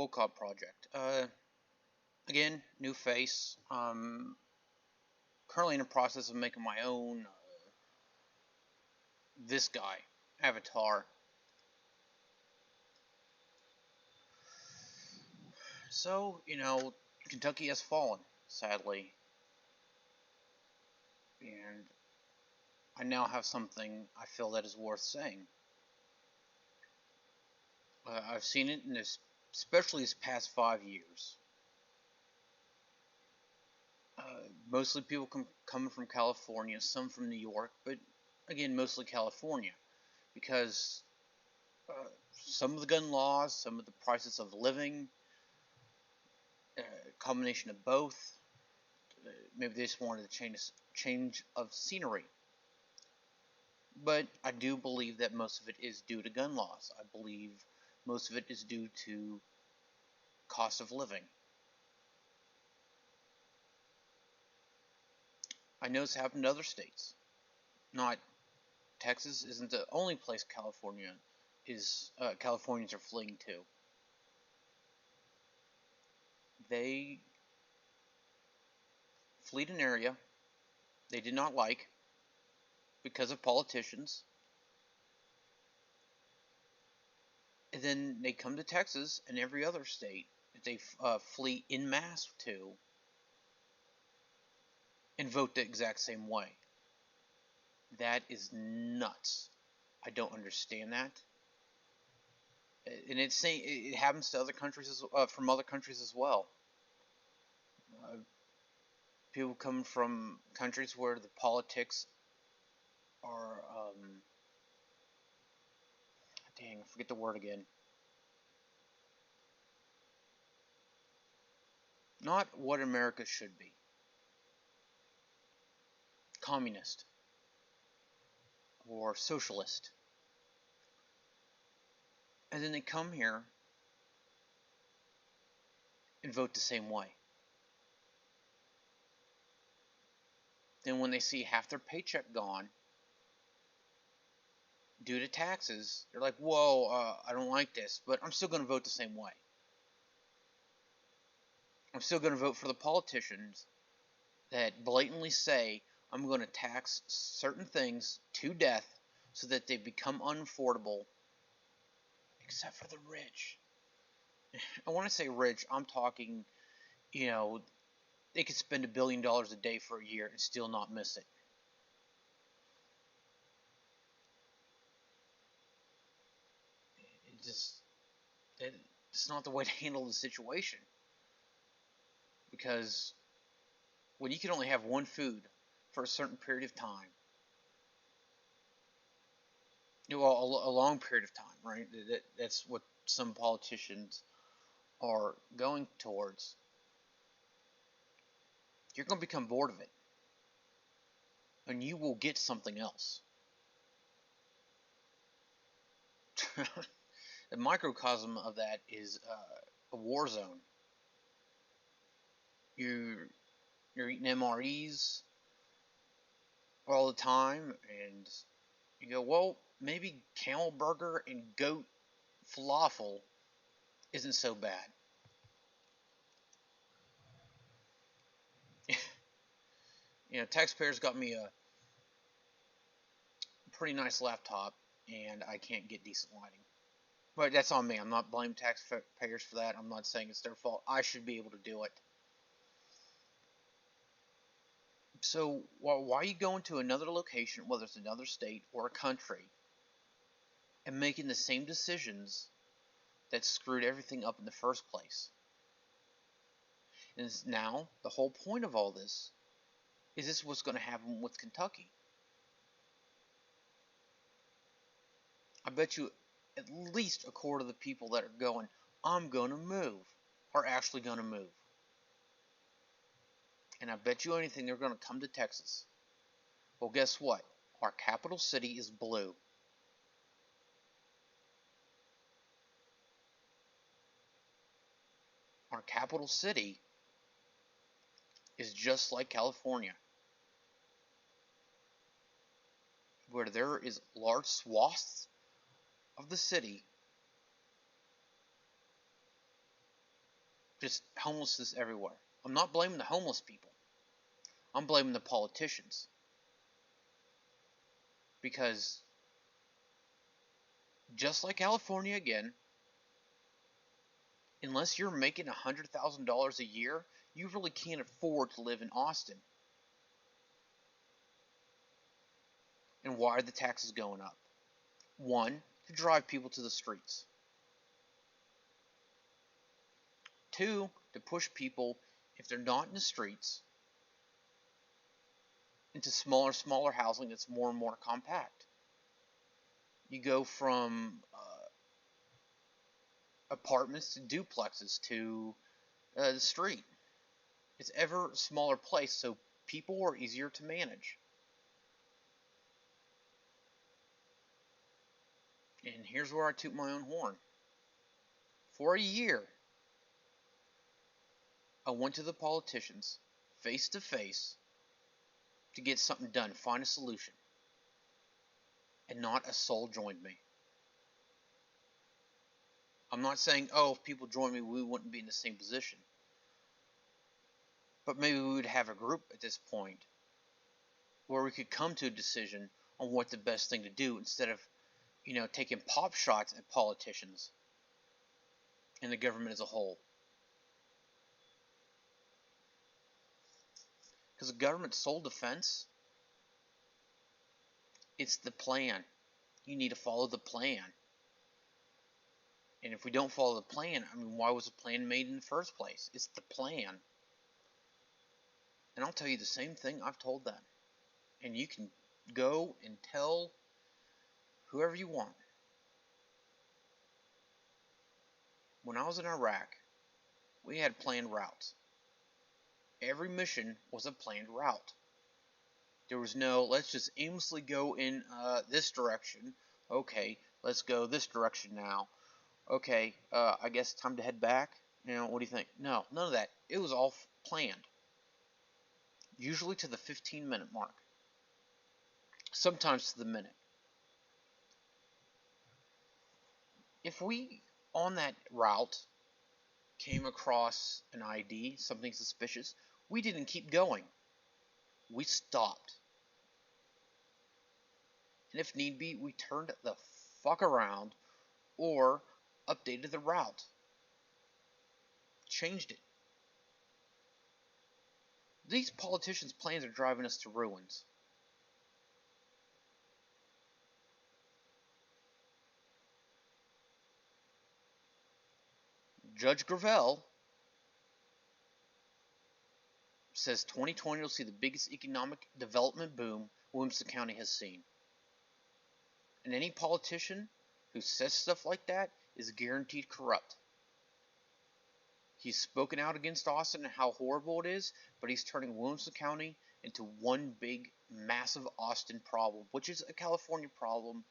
Wolcott Project. Again, new face. Currently in the process of making my own this guy avatar. So, Kentucky has fallen, sadly, and I now have something I feel that is worth saying. I've seen it in this, especially this past 5 years. Mostly people coming from California, some from New York, but again, mostly California, because some of the gun laws, some of the prices of living, combination of both. Maybe they just wanted a change of scenery. But I do believe that most of it is due to gun laws. I believe most of it is due to cost of living. I know it's happened to other states. Not Texas isn't the only place Californians are fleeing to. They flee an area they did not like because of politicians, and then they come to Texas and every other state that they flee en masse to and vote the exact same way. That is nuts. I don't understand that. And it happens to other countries from other countries as well. Uh, People come from countries where the politics are dang, I forget the word again. Not what America should be. Communist or socialist. And then they come here and vote the same way. Then when they see half their paycheck gone due to taxes, they're like, whoa, I don't like this, but I'm still going to vote the same way. I'm still going to vote for the politicians that blatantly say, I'm going to tax certain things to death so that they become unaffordable, except for the rich. I want to say rich, I'm talking, they could spend $1 billion a day for a year and still not miss it. It's not the way to handle the situation. Because when you can only have one food for a certain period of time, a long period of time, right? That's what some politicians are going towards. You're going to become bored of it, and you will get something else. The microcosm of that is a war zone. You're eating MREs all the time, and you go, well, maybe camel burger and goat falafel isn't so bad. Taxpayers got me a pretty nice laptop, and I can't get decent lighting. But that's on me. I'm not blaming taxpayers for that. I'm not saying it's their fault. I should be able to do it. So why are you going to another location, whether it's another state or a country, and making the same decisions that screwed everything up in the first place? And now the whole point of all this is this what's going to happen with Kentucky. I bet you at least a quarter of the people that are going, I'm going to move, are actually going to move. And I bet you anything they're going to come to Texas. Well, guess what? Our capital city is blue. Our capital city is just like California, where there is large swaths of the city just homelessness everywhere. I'm not blaming the homeless people. I'm blaming the politicians. Because just like California again, unless you're making $100,000 a year, you really can't afford to live in Austin. And why are the taxes going up? One, to drive people to the streets. Two, to push people, if they're not in the streets, into smaller housing that's more and more compact. You go from apartments to duplexes to the street. It's ever smaller place, so people are easier to manage. And here's where I toot my own horn. For a year, I went to the politicians face to face to get something done, find a solution. And not a soul joined me. I'm not saying, oh, if people joined me, we wouldn't be in the same position. But maybe we would have a group at this point where we could come to a decision on what the best thing to do instead of, taking pop shots at politicians and the government as a whole. Because the government's sole defense, it's the plan. You need to follow the plan. And if we don't follow the plan, why was the plan made in the first place? It's the plan. And I'll tell you the same thing I've told them. And you can go and tell whoever you want. When I was in Iraq, we had planned routes. Every mission was a planned route. There was no, let's just aimlessly go in this direction. Okay, let's go this direction now. Okay, I guess time to head back. What do you think? No, none of that. It was all planned. Usually to the 15-minute mark. Sometimes to the minute. If we, on that route, came across an ID, something suspicious, we didn't keep going. We stopped. And if need be, we turned the fuck around or updated the route. Changed it. These politicians' plans are driving us to ruins. Judge Gravel says 2020 will see the biggest economic development boom Williamson County has seen. And any politician who says stuff like that is guaranteed corrupt. He's spoken out against Austin and how horrible it is, but he's turning Williamson County into one big, massive Austin problem, which is a California problem,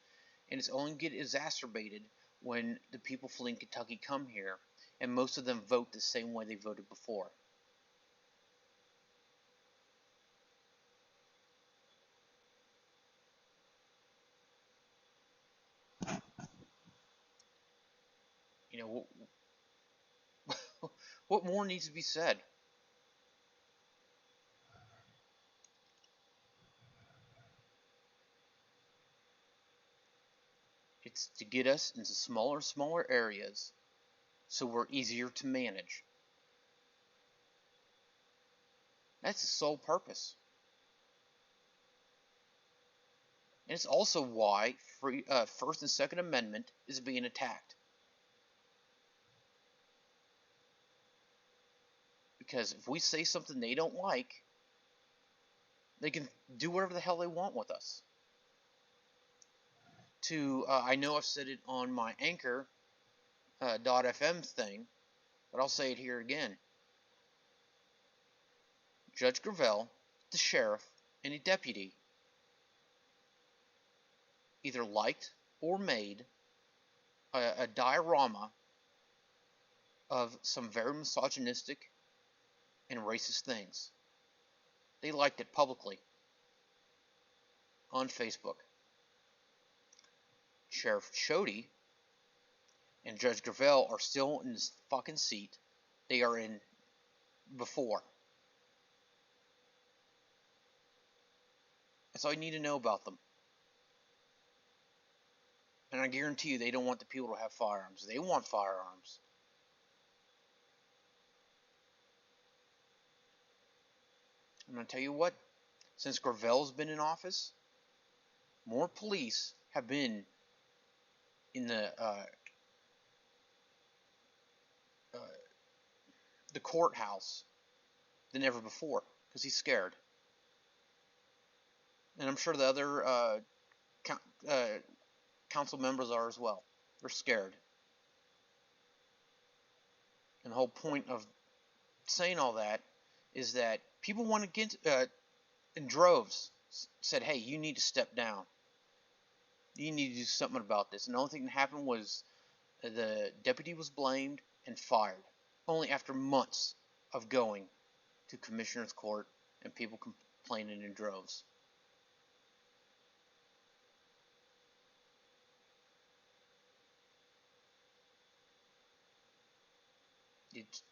and it's only get exacerbated when the people fleeing Kentucky come here, and most of them vote the same way they voted before. What more needs to be said? It's to get us into smaller areas so we're easier to manage. That's the sole purpose. And it's also why First and Second Amendment is being attacked. Because if we say something they don't like, they can do whatever the hell they want with us. I know I've said it on my Anchor .fm thing, but I'll say it here again. Judge Gravel, the sheriff, and a deputy either liked or made a diorama of some very misogynistic and racist things. They liked it publicly on Facebook. Sheriff Chody and Judge Gravel are still in this fucking seat they are in before. That's all you need to know about them. And I guarantee you they don't want the people to have firearms. They want firearms. I'm going to tell you what, since Gravel's been in office, more police have been in the courthouse than ever before because he's scared. And I'm sure the other council members are as well. They're scared. And the whole point of saying all that is that people want to get in droves said, hey, you need to step down. You need to do something about this. And the only thing that happened was the deputy was blamed and fired. Only after months of going to commissioner's court and people complaining in droves. It's,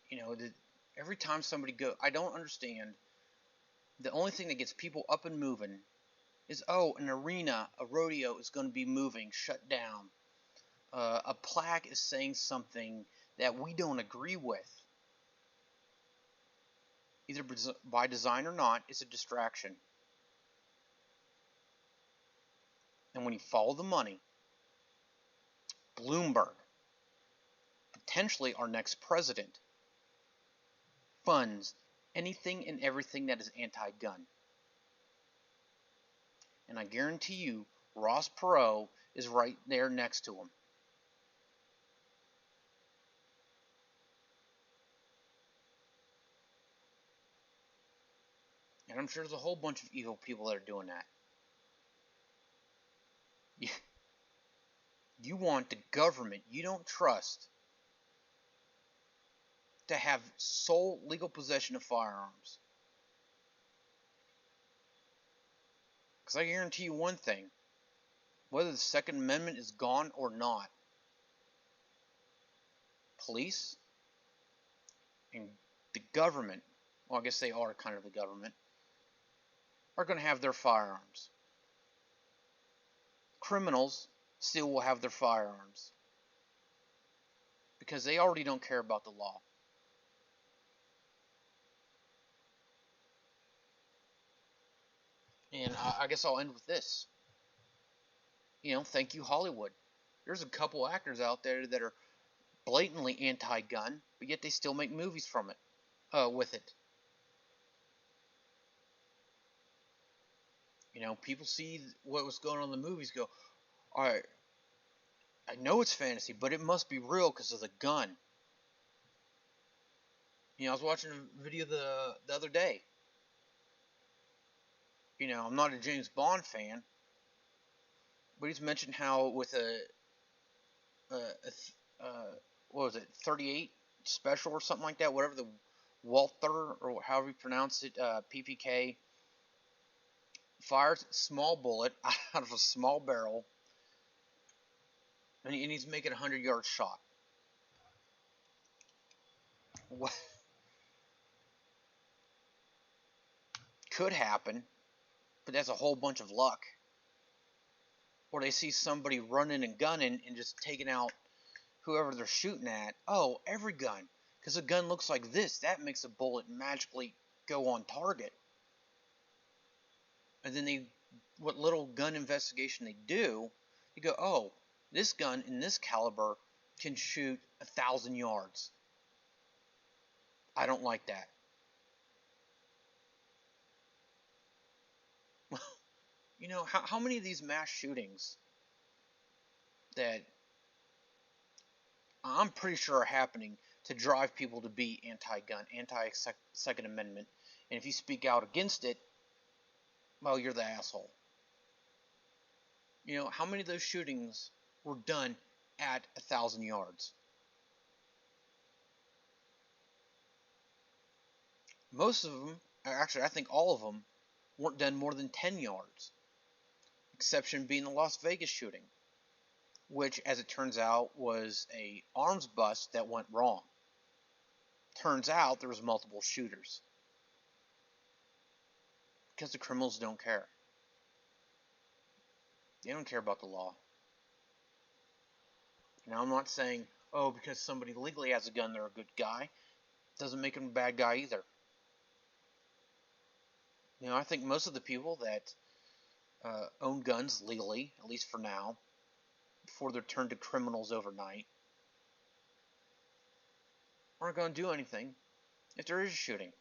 you know, every time somebody go, I don't understand. The only thing that gets people up and moving is, oh, an arena, a rodeo is going to be moving, shut down. A plaque is saying something that we don't agree with. Either by design or not, it's a distraction. And when you follow the money, Bloomberg, potentially our next president, funds anything and everything that is anti-gun. And I guarantee you, Ross Perot is right there next to him. And I'm sure there's a whole bunch of evil people that are doing that. You want the government you don't trust to have sole legal possession of firearms. Because I guarantee you one thing, whether the Second Amendment is gone or not, police and the government, well, I guess they are kind of the government, are going to have their firearms. Criminals still will have their firearms because they already don't care about the law. And I guess I'll end with this. You know, thank you, Hollywood. There's a couple actors out there that are blatantly anti-gun, but yet they still make movies from it, with it. You know, people see what was going on in the movies, go, all right, I know it's fantasy, but it must be real because of the gun. You know, I was watching a video the other day. You know, I'm not a James Bond fan, but he's mentioned how with what was it, 38 special or something like that, whatever the Walther or however you pronounce it, PPK, fires a small bullet out of a small barrel, and he's making a 100-yard shot. What could happen, but that's a whole bunch of luck. Or they see somebody running and gunning and just taking out whoever they're shooting at. Oh, every gun. Because a gun looks like this. That makes a bullet magically go on target. And then what little gun investigation they do, you go, oh, this gun in this caliber can shoot 1,000 yards. I don't like that. You know, how many of these mass shootings that I'm pretty sure are happening to drive people to be anti-gun, anti-Second Amendment, and if you speak out against it, well, you're the asshole. You know, how many of those shootings were done at 1,000 yards? Most of them, actually, I think all of them, weren't done more than 10 yards. Exception being the Las Vegas shooting, which, as it turns out, was a arms bust that went wrong. Turns out there was multiple shooters. Because the criminals don't care. They don't care about the law. Now, I'm not saying, oh, because somebody legally has a gun, they're a good guy. Doesn't make them a bad guy either. I think most of the people that own guns legally, at least for now, before they're turned to criminals overnight, aren't going to do anything if there is a shooting.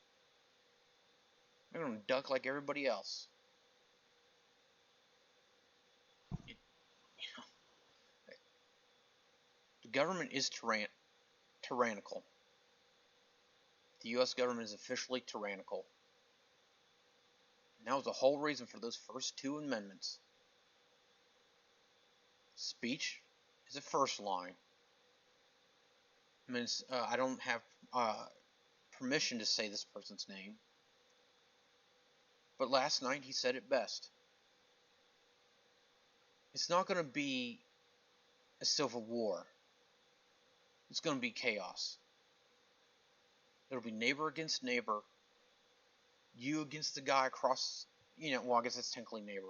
They're going to duck like everybody else. The government is tyrannical. The U.S. government is officially tyrannical. And that was the whole reason for those first two amendments. Speech is the first line. I don't have permission to say this person's name, but last night he said it best. It's not going to be a civil war. It's going to be chaos. It'll be neighbor against neighbor. You against the guy across, well, I guess that's technically neighbor.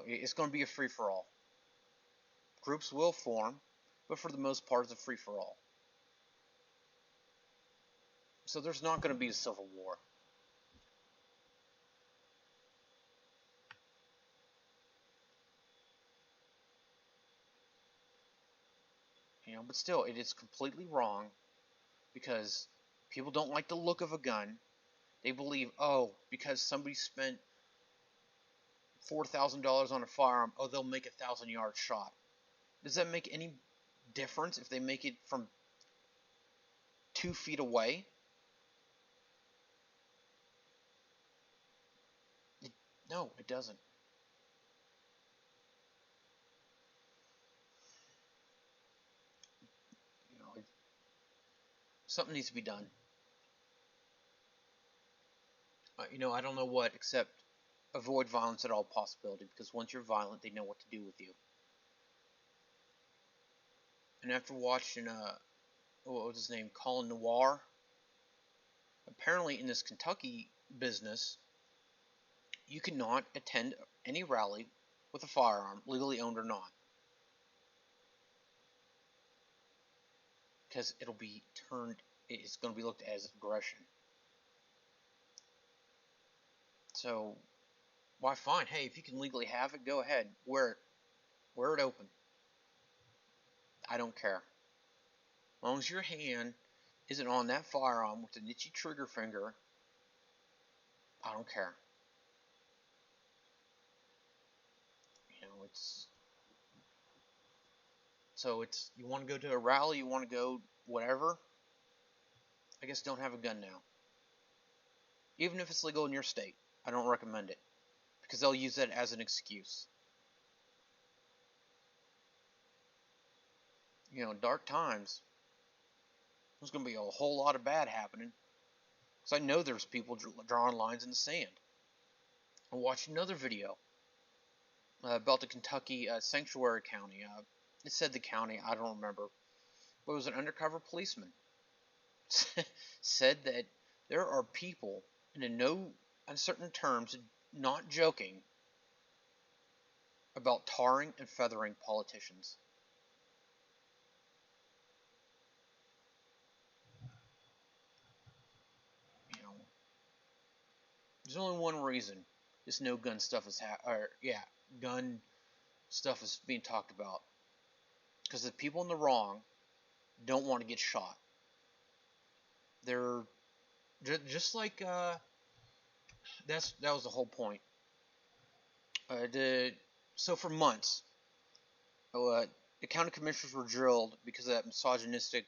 It's going to be a free-for-all. Groups will form, but for the most part, it's a free-for-all. So there's not going to be a civil war. But still, it is completely wrong because people don't like the look of a gun. They believe, because somebody spent $4,000 on a firearm, they'll make a 1,000-yard shot. Does that make any difference if they make it from 2 feet away? No, it doesn't. Something needs to be done. I don't know what, except avoid violence at all possibility, because once you're violent, they know what to do with you. And after watching, what was his name, Colin Noir, apparently in this Kentucky business, you cannot attend any rally with a firearm, legally owned or not, because it's going to be looked at as aggression. So, why fine? Hey, if you can legally have it, go ahead. Wear it open. I don't care. As long as your hand isn't on that firearm with an itchy trigger finger, I don't care. It's you want to go to a rally, you want to go whatever, I guess don't have a gun now. Even if it's legal in your state, I don't recommend it, because they'll use that as an excuse. Dark times, there's going to be a whole lot of bad happening, because I know there's people drawing lines in the sand. I watched another video about the Kentucky Sanctuary County. It said the county, I don't remember, but it was an undercover policeman. Said that there are people, and in no uncertain terms, not joking, about tarring and feathering politicians. There's only one reason this no gun stuff gun stuff is being talked about, because the people in the wrong don't want to get shot. They're just like that was the whole point. So for months, the county commissioners were drilled because of that misogynistic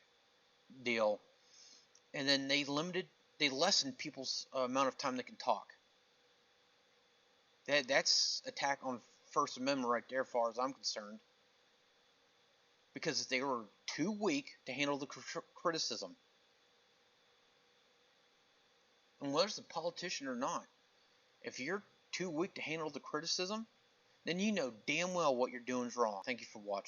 deal, and then they lessened people's amount of time they can talk. That's attack on First Amendment right there, as far as I'm concerned, because they were too weak to handle the criticism. And whether it's a politician or not, If you're too weak to handle the criticism, then you know damn well what you're doing is wrong. Thank you for watching.